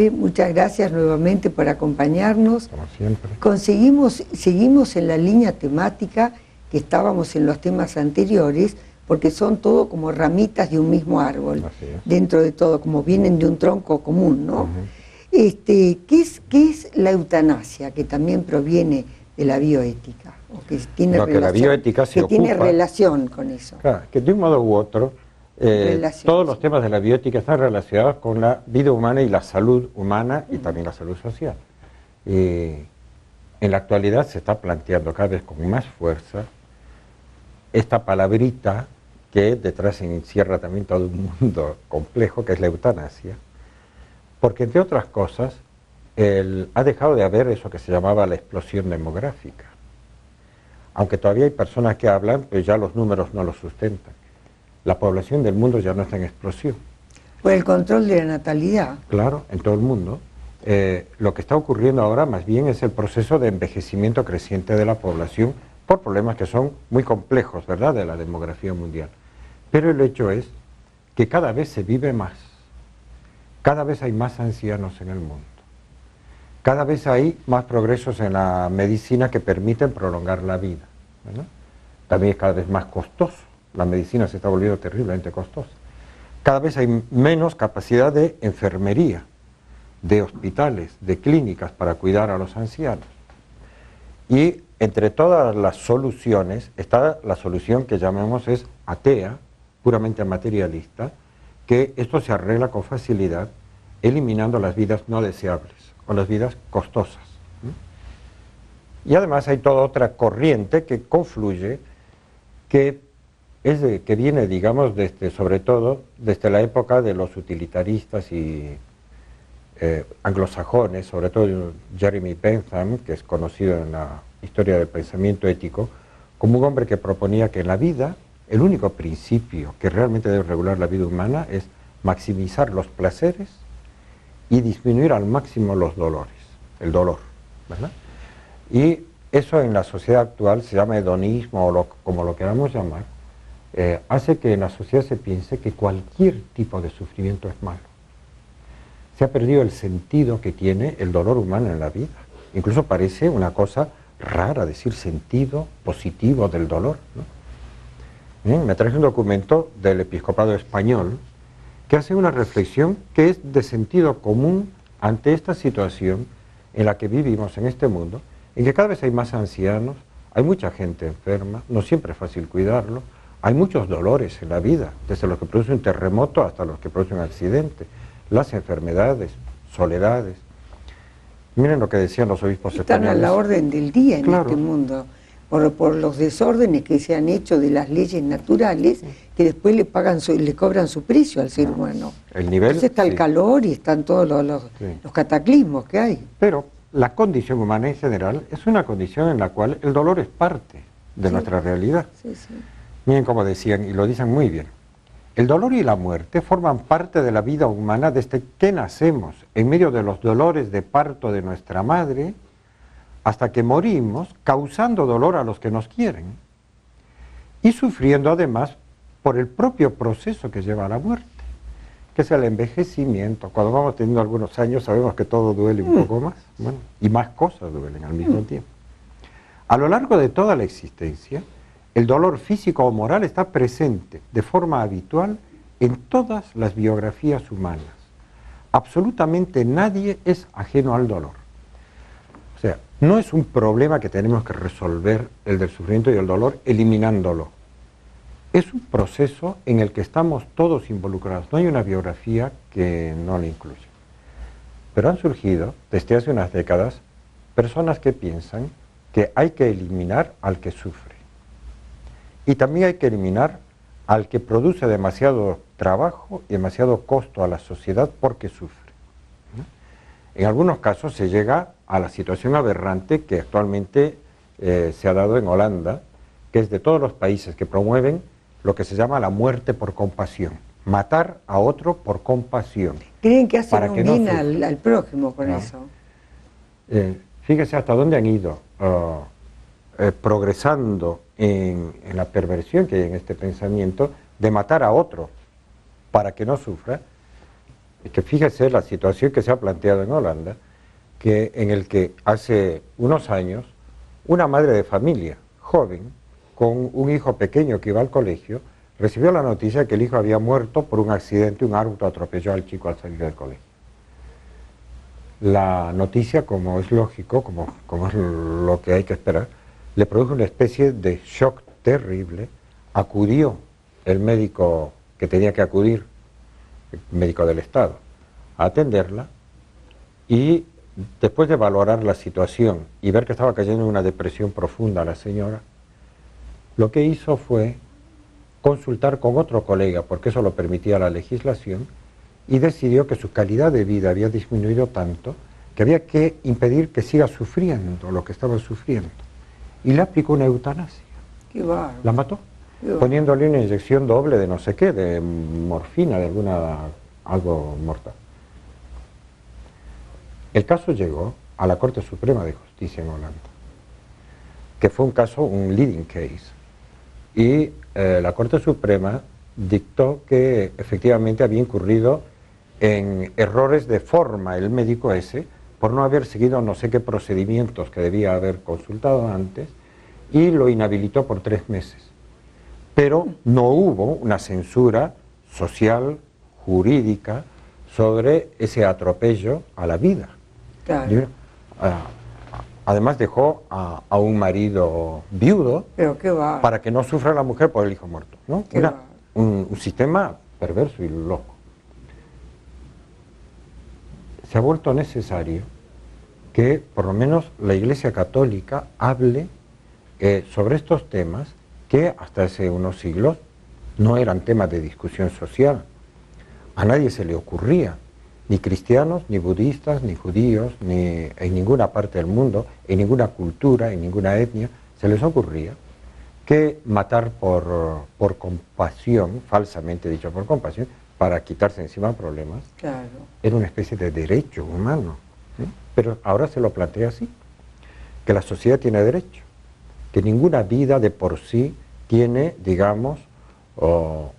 padre, muchas gracias nuevamente por acompañarnos. Como siempre. Seguimos en la línea temática que estábamos en los temas anteriores, porque son todo como ramitas de un mismo árbol, dentro de todo, como vienen de un tronco común, ¿no? ¿Qué es la eutanasia, que también proviene de la bioética? O que tiene no, relación, que la bioética se ocupa, tiene relación con eso. Claro, que de un modo u otro, todos los temas de la bioética están relacionados con la vida humana y la salud humana y también la salud social. En la actualidad se está planteando cada vez con más fuerza esta palabrita que detrás se encierra también todo un mundo complejo, que es la eutanasia, porque entre otras cosas ha dejado de haber eso que se llamaba la explosión demográfica. Aunque todavía hay personas que hablan, pero ya los números no lo sustentan. La población del mundo ya no está en explosión. Por el control de la natalidad. Claro, en todo el mundo. Lo que está ocurriendo ahora más bien es el proceso de envejecimiento creciente de la población por problemas que son muy complejos, ¿verdad?, de la demografía mundial. Pero el hecho es que cada vez se vive más. Cada vez hay más ancianos en el mundo. Cada vez hay más progresos en la medicina que permiten prolongar la vida, ¿verdad? También es cada vez más costoso. La medicina se está volviendo terriblemente costosa. Cada vez hay menos capacidad de enfermería, de hospitales, de clínicas para cuidar a los ancianos. Y entre todas las soluciones está la solución que llamamos es atea, puramente materialista, que esto se arregla con facilidad eliminando las vidas no deseables o las vidas costosas. Y además hay toda otra corriente que confluye, que viene, digamos, sobre todo desde la época de los utilitaristas y anglosajones, sobre todo Jeremy Bentham, que es conocido en la historia del pensamiento ético, como un hombre que proponía que en la vida el único principio que realmente debe regular la vida humana es maximizar los placeres y disminuir al máximo los dolores, el dolor, ¿verdad? Y eso en la sociedad actual se llama hedonismo o como lo queramos llamar, hace que en la sociedad se piense que cualquier tipo de sufrimiento es malo. Se ha perdido el sentido que tiene el dolor humano en la vida. Incluso parece una cosa rara decir sentido positivo del dolor, ¿no? Me traje un documento del episcopado español que hace una reflexión que es de sentido común ante esta situación en la que vivimos en este mundo, en que cada vez hay más ancianos, hay mucha gente enferma, no siempre es fácil cuidarlo, hay muchos dolores en la vida, desde los que produce un terremoto hasta los que producen un accidente, las enfermedades, soledades. Miren lo que decían los obispos españoles. Están a la orden del día en Claro. este mundo, por los desórdenes que se han hecho de las leyes naturales, que después le cobran su precio al ser humano. El nivel, entonces está el calor y están todos los cataclismos que hay. Pero la condición humana en general es una condición en la cual el dolor es parte de nuestra realidad. Miren cómo decían, y lo dicen muy bien. El dolor y la muerte forman parte de la vida humana desde que nacemos, en medio de los dolores de parto de nuestra madre, hasta que morimos, causando dolor a los que nos quieren, y sufriendo además por el propio proceso que lleva a la muerte, que es el envejecimiento. Cuando vamos teniendo algunos años sabemos que todo duele un poco más, bueno, y más cosas duelen al mismo tiempo. A lo largo de toda la existencia, el dolor físico o moral está presente de forma habitual en todas las biografías humanas. Absolutamente nadie es ajeno al dolor. O sea, no es un problema que tenemos que resolver, el del sufrimiento y el dolor, eliminándolo. Es un proceso en el que estamos todos involucrados. No hay una biografía que no lo incluya. Pero han surgido, desde hace unas décadas, personas que piensan que hay que eliminar al que sufre. Y también hay que eliminar al que produce demasiado trabajo y demasiado costo a la sociedad porque sufre. En algunos casos se llega a la situación aberrante que actualmente se ha dado en Holanda, que es de todos los países que promueven lo que se llama la muerte por compasión. Matar a otro por compasión. Creen que hacen un bien al prójimo con eso. Fíjese hasta dónde han ido progresando en la perversión que hay en este pensamiento de matar a otro para que no sufra. Es que fíjese la situación que se ha planteado en Holanda, en el que hace unos años una madre de familia joven con un hijo pequeño que iba al colegio recibió la noticia de que el hijo había muerto por un accidente, un auto atropelló al chico al salir del colegio. La noticia, como es lógico, como es lo que hay que esperar, le produjo una especie de shock terrible. Acudió el médico que tenía que acudir, el médico del Estado, a atenderla, y después de valorar la situación y ver que estaba cayendo en una depresión profunda la señora, lo que hizo fue consultar con otro colega, porque eso lo permitía la legislación, y decidió que su calidad de vida había disminuido tanto que había que impedir que siga sufriendo lo que estaba sufriendo. Y le aplicó una eutanasia. Qué bárbaro. La mató, poniéndole una inyección doble de no sé qué, de morfina, de algo mortal. El caso llegó a la Corte Suprema de Justicia en Holanda, que fue un leading case. Y la Corte Suprema dictó que efectivamente había incurrido en errores de forma el médico ese, por no haber seguido no sé qué procedimientos que debía haber consultado antes, y lo inhabilitó por 3 meses. Pero no hubo una censura social, jurídica, sobre ese atropello a la vida. Claro. Además dejó a un marido viudo. Pero qué va. Para que no sufra la mujer por el hijo muerto, ¿no? Un sistema perverso y loco. Se ha vuelto necesario que por lo menos la Iglesia Católica hable sobre estos temas que hasta hace unos siglos no eran temas de discusión social. A nadie se le ocurría, ni cristianos, ni budistas, ni judíos, ni en ninguna parte del mundo, en ninguna cultura, en ninguna etnia, se les ocurría que matar por compasión, falsamente dicho por compasión, para quitarse encima problemas, claro, era una especie de derecho humano. ¿Sí? Pero ahora se lo plantea así, que la sociedad tiene derecho, que ninguna vida de por sí tiene, digamos,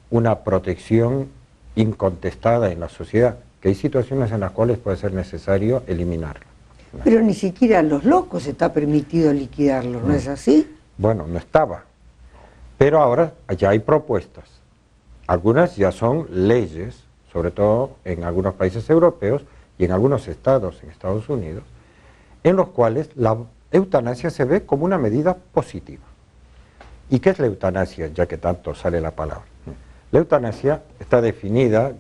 una protección incontestada en la sociedad, que hay situaciones en las cuales puede ser necesario eliminarla. Pero ni siquiera a los locos está permitido liquidarlos, ¿no es así? Bueno, no estaba, pero ahora ya hay propuestas. Algunas ya son leyes, sobre todo en algunos países europeos y en algunos estados en Estados Unidos, en los cuales la eutanasia se ve como una medida positiva. ¿Y qué es la eutanasia, ya que tanto sale la palabra? La eutanasia está definida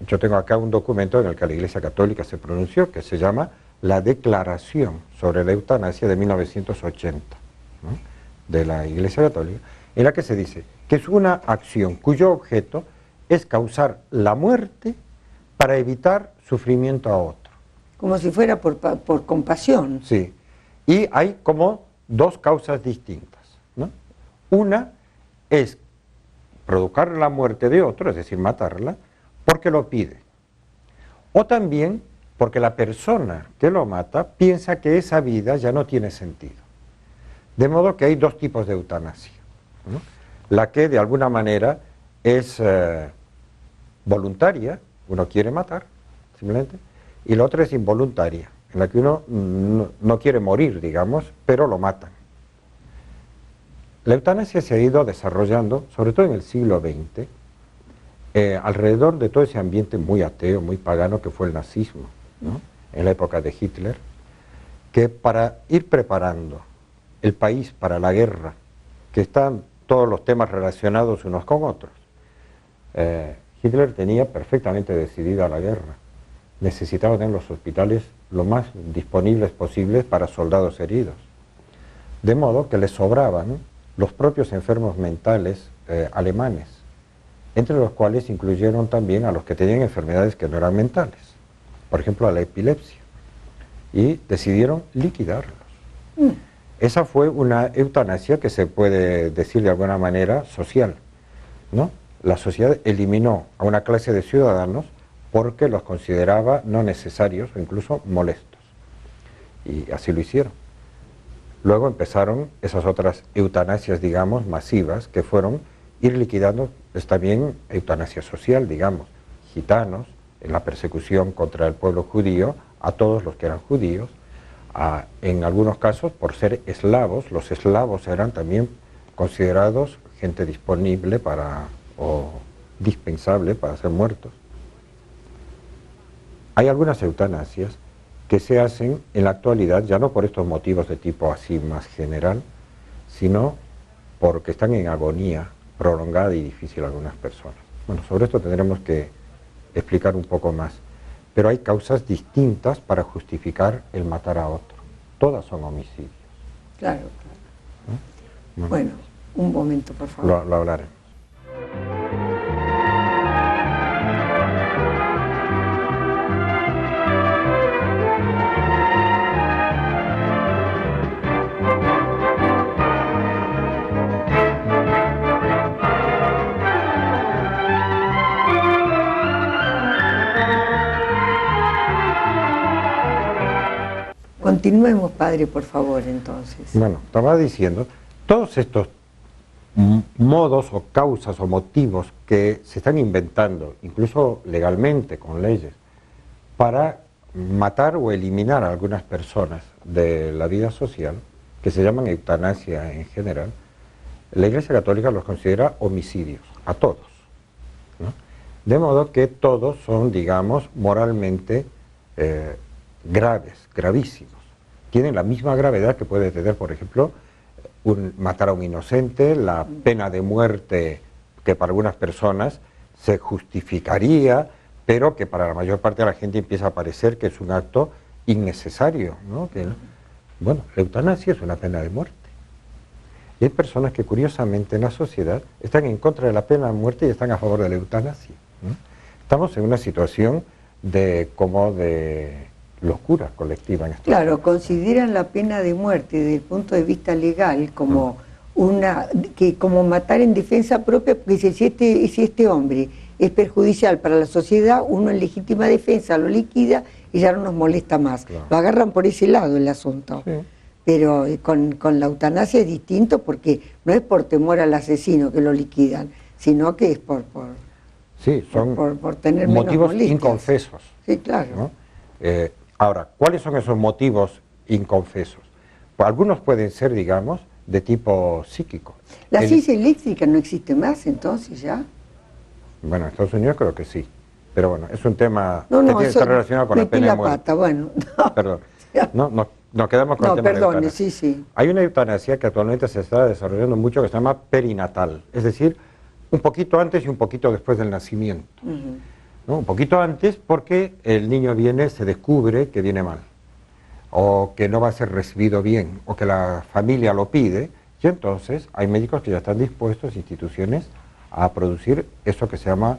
yo tengo acá un documento en el que la Iglesia Católica se pronunció, que se llama la Declaración sobre la Eutanasia de 1980, ¿no? De la Iglesia Católica, en la que se dice que es una acción cuyo objeto es causar la muerte para evitar sufrimiento a otro. Como si fuera por compasión. Sí, y hay como 2 causas distintas, ¿no? Una es provocar la muerte de otro, es decir, matarla, porque lo pide. O también porque la persona que lo mata piensa que esa vida ya no tiene sentido. De modo que hay 2 tipos de eutanasia, ¿no? La que de alguna manera es voluntaria, uno quiere matar, simplemente, y la otra es involuntaria, en la que uno no quiere morir, digamos, pero lo matan. La eutanasia se ha ido desarrollando, sobre todo en el siglo XX, alrededor de todo ese ambiente muy ateo, muy pagano que fue el nazismo, ¿no? En la época de Hitler, que para ir preparando el país para la guerra, que están todos los temas relacionados unos con otros, Hitler tenía perfectamente decidida la guerra. Necesitaba tener los hospitales lo más disponibles posibles para soldados heridos. De modo que les sobraban los propios enfermos mentales alemanes, entre los cuales incluyeron también a los que tenían enfermedades que no eran mentales, por ejemplo a la epilepsia, y decidieron liquidarlos. Esa fue una eutanasia que se puede decir de alguna manera social, ¿no? La sociedad eliminó a una clase de ciudadanos porque los consideraba no necesarios o incluso molestos, y así lo hicieron. Luego empezaron esas otras eutanasias, digamos, masivas, que fueron ir liquidando es también eutanasia social, digamos, gitanos, en la persecución contra el pueblo judío, a todos los que eran judíos, en algunos casos por ser eslavos, los eslavos eran también considerados gente disponible o dispensable para ser muertos. Hay algunas eutanasias que se hacen en la actualidad, ya no por estos motivos de tipo así más general, sino porque están en agonía prolongada y difícil algunas personas. Bueno, sobre esto tendremos que explicar un poco más, pero hay causas distintas para justificar el matar a otro. Todas son homicidios. Claro, claro. Bueno, un momento, por favor. Lo hablaremos. Continuemos, padre, por favor, entonces. Bueno, estaba diciendo, todos estos modos o causas o motivos que se están inventando, incluso legalmente con leyes, para matar o eliminar a algunas personas de la vida social, que se llaman eutanasia en general, la Iglesia Católica los considera homicidios, a todos, ¿no? De modo que todos son, digamos, moralmente graves, gravísimos. Tienen la misma gravedad que puede tener, por ejemplo, matar a un inocente, la pena de muerte que para algunas personas se justificaría, pero que para la mayor parte de la gente empieza a parecer que es un acto innecesario, ¿no? Bueno, la eutanasia es una pena de muerte. Y hay personas que curiosamente en la sociedad están en contra de la pena de muerte y están a favor de la eutanasia, ¿no? Estamos en una situación de locura colectiva en estos Claro, casos. consideran la pena de muerte desde el punto de vista legal como como matar en defensa propia, porque si este hombre es perjudicial para la sociedad, uno en legítima defensa lo liquida y ya no nos molesta más. Claro. Lo agarran por ese lado el asunto. Sí. Pero con la eutanasia es distinto porque no es por temor al asesino que lo liquidan, sino que es por tener motivos menos inconfesos. Sí, claro. ¿No? Ahora, ¿cuáles son esos motivos inconfesos? Pues algunos pueden ser, digamos, de tipo psíquico. ¿La silla eléctrica no existe más entonces ya? Bueno, en Estados Unidos creo que sí. Pero bueno, es un tema que está relacionado con la pena de muerte. Bueno, perdón. Nos quedamos con el tema de la eutanasia. Sí. Hay una eutanasia que actualmente se está desarrollando mucho que se llama perinatal, es decir, un poquito antes y un poquito después del nacimiento. ¿No? Un poquito antes porque el niño se descubre que viene mal, o que no va a ser recibido bien, o que la familia lo pide, y entonces hay médicos que ya están dispuestos, instituciones, a producir eso que se llama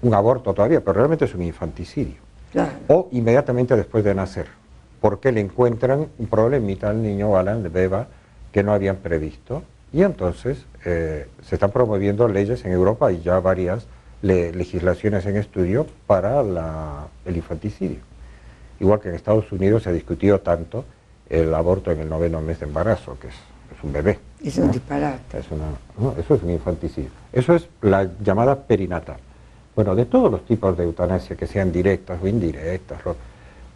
un aborto todavía, pero realmente es un infanticidio. Claro. O inmediatamente después de nacer, porque le encuentran un problemita al niño o a la beba que no habían previsto, y entonces se están promoviendo leyes en Europa y ya varias legislaciones en estudio para el infanticidio. Igual que en Estados Unidos se ha discutido el aborto en el 9º mes de embarazo, que es un bebé. Es un disparate. Eso es un infanticidio. Eso es la llamada perinatal. Bueno, de todos los tipos de eutanasia, que sean directas o indirectas,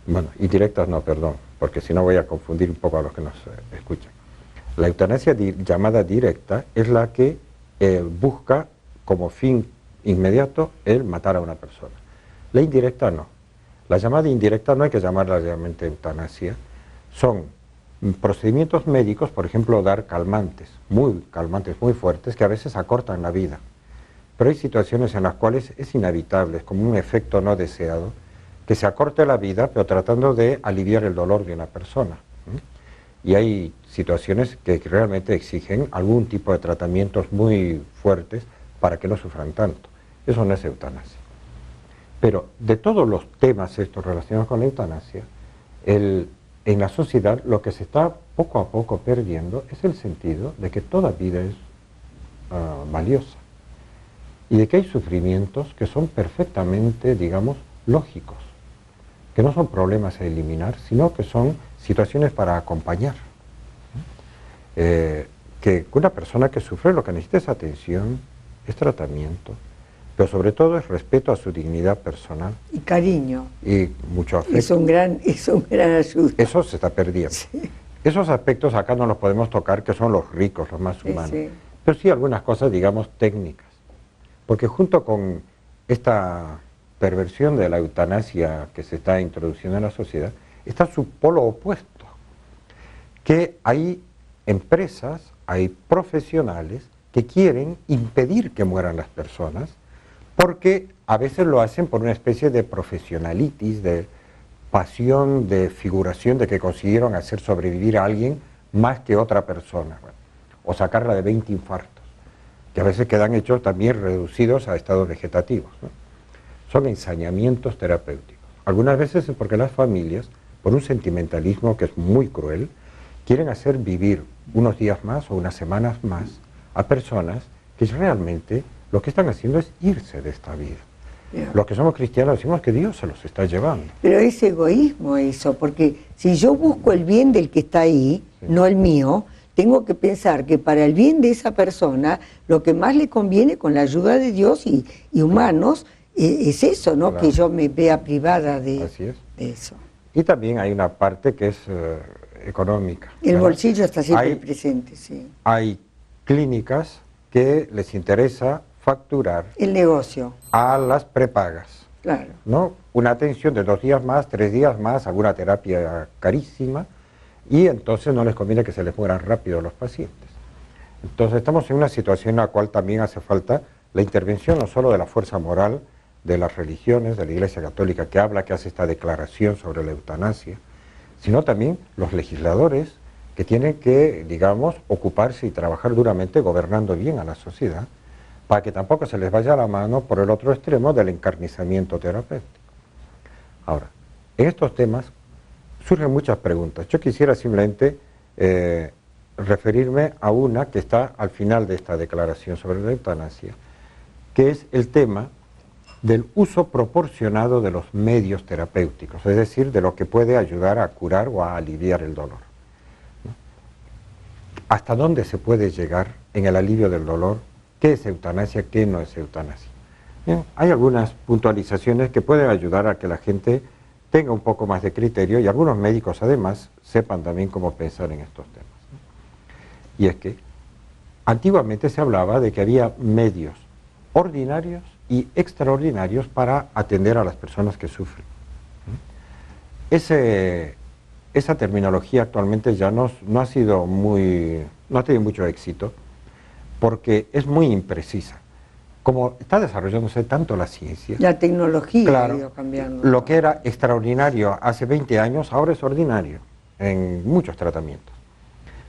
bueno, indirectas no, perdón, porque si no voy a confundir un poco a los que nos escuchan. La eutanasia llamada directa es la que busca como fin inmediato el matar a una persona. La indirecta no. La llamada indirecta no hay que llamarla realmente eutanasia. Son procedimientos médicos, por ejemplo, dar calmantes muy fuertes, que a veces acortan la vida. Pero hay situaciones en las cuales es inevitable, es como un efecto no deseado, que se acorte la vida, pero tratando de aliviar el dolor de una persona. Y hay situaciones que realmente exigen algún tipo de tratamientos muy fuertes para que no sufran tanto. Eso no es eutanasia. Pero de todos los temas estos relacionados con la eutanasia, en la sociedad lo que se está poco a poco perdiendo es el sentido de que toda vida es valiosa y de que hay sufrimientos que son perfectamente, digamos, lógicos, que no son problemas a eliminar, sino que son situaciones para acompañar. Que una persona que sufre lo que necesita es atención, es tratamiento, pero sobre todo es respeto a su dignidad personal. Y cariño. Y mucho afecto. Es un gran ayuda. Eso se está perdiendo. Sí. Esos aspectos acá no los podemos tocar, que son los ricos, los más humanos. Sí, sí. Pero sí algunas cosas, digamos, técnicas. Porque junto con esta perversión de la eutanasia que se está introduciendo en la sociedad, está su polo opuesto, que hay empresas, hay profesionales que quieren impedir que mueran las personas, porque a veces lo hacen por una especie de profesionalitis, de pasión, de figuración, de que consiguieron hacer sobrevivir a alguien más que otra persona, bueno, o sacarla de 20 infartos, que a veces quedan hechos también reducidos a estados vegetativos, ¿no? Son ensañamientos terapéuticos. Algunas veces es porque las familias, por un sentimentalismo que es muy cruel, quieren hacer vivir unos días más o unas semanas más a personas que realmente lo que están haciendo es irse de esta vida. Los que somos cristianos decimos que Dios se los está llevando. Pero es egoísmo eso, porque si yo busco el bien del que está ahí, sí, no el mío, tengo que pensar que para el bien de esa persona, lo que más le conviene con la ayuda de Dios y humanos, es eso, ¿no? Claro. Que yo me vea privada de eso. Y también hay una parte que es económica. El bolsillo está siempre presente, sí. Hay clínicas que les interesa facturar el negocio a las prepagas. Claro. ¿No? Una atención de 2 días más, 3 días más, alguna terapia carísima, y entonces no les conviene que se les mueran rápido los pacientes. Entonces estamos en una situación en la cual también hace falta la intervención no solo de la fuerza moral de las religiones, de la Iglesia Católica que habla, que hace esta declaración sobre la eutanasia, sino también los legisladores que tienen que, digamos, ocuparse y trabajar duramente gobernando bien a la sociedad, para que tampoco se les vaya la mano por el otro extremo del encarnizamiento terapéutico. Ahora, en estos temas surgen muchas preguntas. Yo quisiera simplemente referirme a una que está al final de esta declaración sobre la eutanasia, que es el tema del uso proporcionado de los medios terapéuticos, es decir, de lo que puede ayudar a curar o a aliviar el dolor, ¿no? ¿Hasta dónde se puede llegar en el alivio del dolor? ¿Qué es eutanasia? ¿Qué no es eutanasia? Bien, hay algunas puntualizaciones que pueden ayudar a que la gente tenga un poco más de criterio y algunos médicos además sepan también cómo pensar en estos temas, ¿no? Y es que antiguamente se hablaba de que había medios ordinarios y extraordinarios para atender a las personas que sufren. Esa terminología actualmente ya no ha tenido mucho éxito porque es muy imprecisa. Como está desarrollándose tanto la ciencia, la tecnología, claro, ha ido cambiando. Lo que era extraordinario hace 20 años ahora es ordinario en muchos tratamientos.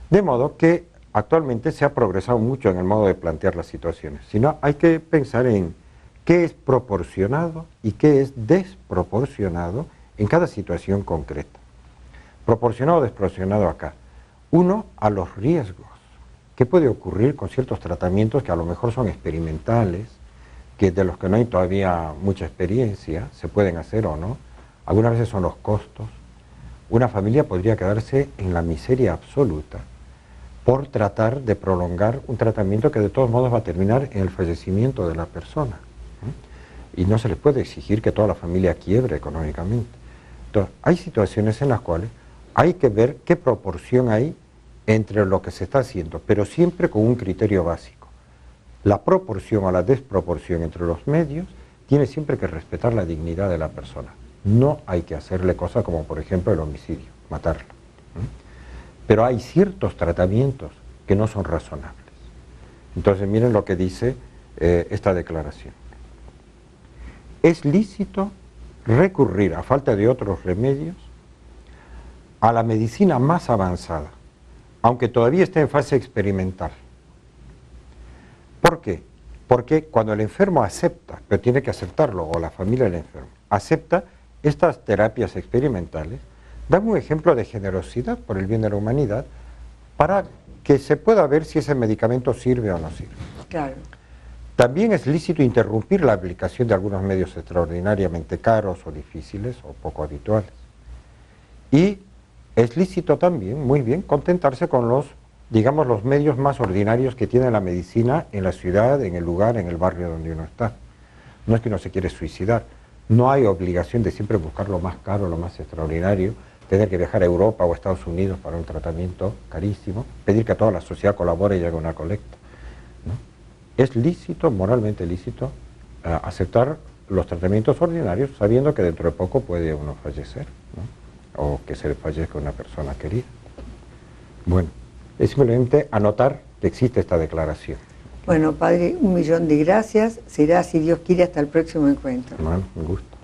De modo que actualmente se ha progresado mucho en el modo de plantear las situaciones, sino hay que pensar en qué es proporcionado y qué es desproporcionado en cada situación concreta. Proporcionado o desproporcionado acá. Uno, a los riesgos. ¿Qué puede ocurrir con ciertos tratamientos que a lo mejor son experimentales, que de los que no hay todavía mucha experiencia, se pueden hacer o no? Algunas veces son los costos. Una familia podría quedarse en la miseria absoluta por tratar de prolongar un tratamiento que de todos modos va a terminar en el fallecimiento de la persona. Y no se les puede exigir que toda la familia quiebre económicamente. Entonces, hay situaciones en las cuales hay que ver qué proporción hay entre lo que se está haciendo, pero siempre con un criterio básico. La proporción o la desproporción entre los medios tiene siempre que respetar la dignidad de la persona. No hay que hacerle cosas como, por ejemplo, el homicidio, matarla. Pero hay ciertos tratamientos que no son razonables. Entonces, miren lo que dice esta declaración. Es lícito recurrir, a falta de otros remedios, a la medicina más avanzada, aunque todavía esté en fase experimental. ¿Por qué? Porque cuando el enfermo acepta, pero tiene que aceptarlo, o la familia del enfermo, acepta estas terapias experimentales, dan un ejemplo de generosidad por el bien de la humanidad para que se pueda ver si ese medicamento sirve o no sirve. Claro. También es lícito interrumpir la aplicación de algunos medios extraordinariamente caros o difíciles o poco habituales. Y es lícito también, muy bien, contentarse con los digamos, los medios más ordinarios que tiene la medicina en la ciudad, en el lugar, en el barrio donde uno está. No es que uno se quiere suicidar, no hay obligación de siempre buscar lo más caro, lo más extraordinario, tener que viajar a Europa o a Estados Unidos para un tratamiento carísimo, pedir que toda la sociedad colabore y haga una colecta, ¿no? Es lícito, moralmente lícito, aceptar los tratamientos ordinarios sabiendo que dentro de poco puede uno fallecer, ¿no? O que se le fallezca una persona querida. Bueno, es simplemente anotar que existe esta declaración. Bueno, padre, 1.000.000 de gracias. Será, si Dios quiere, hasta el próximo encuentro. Bueno, un gusto.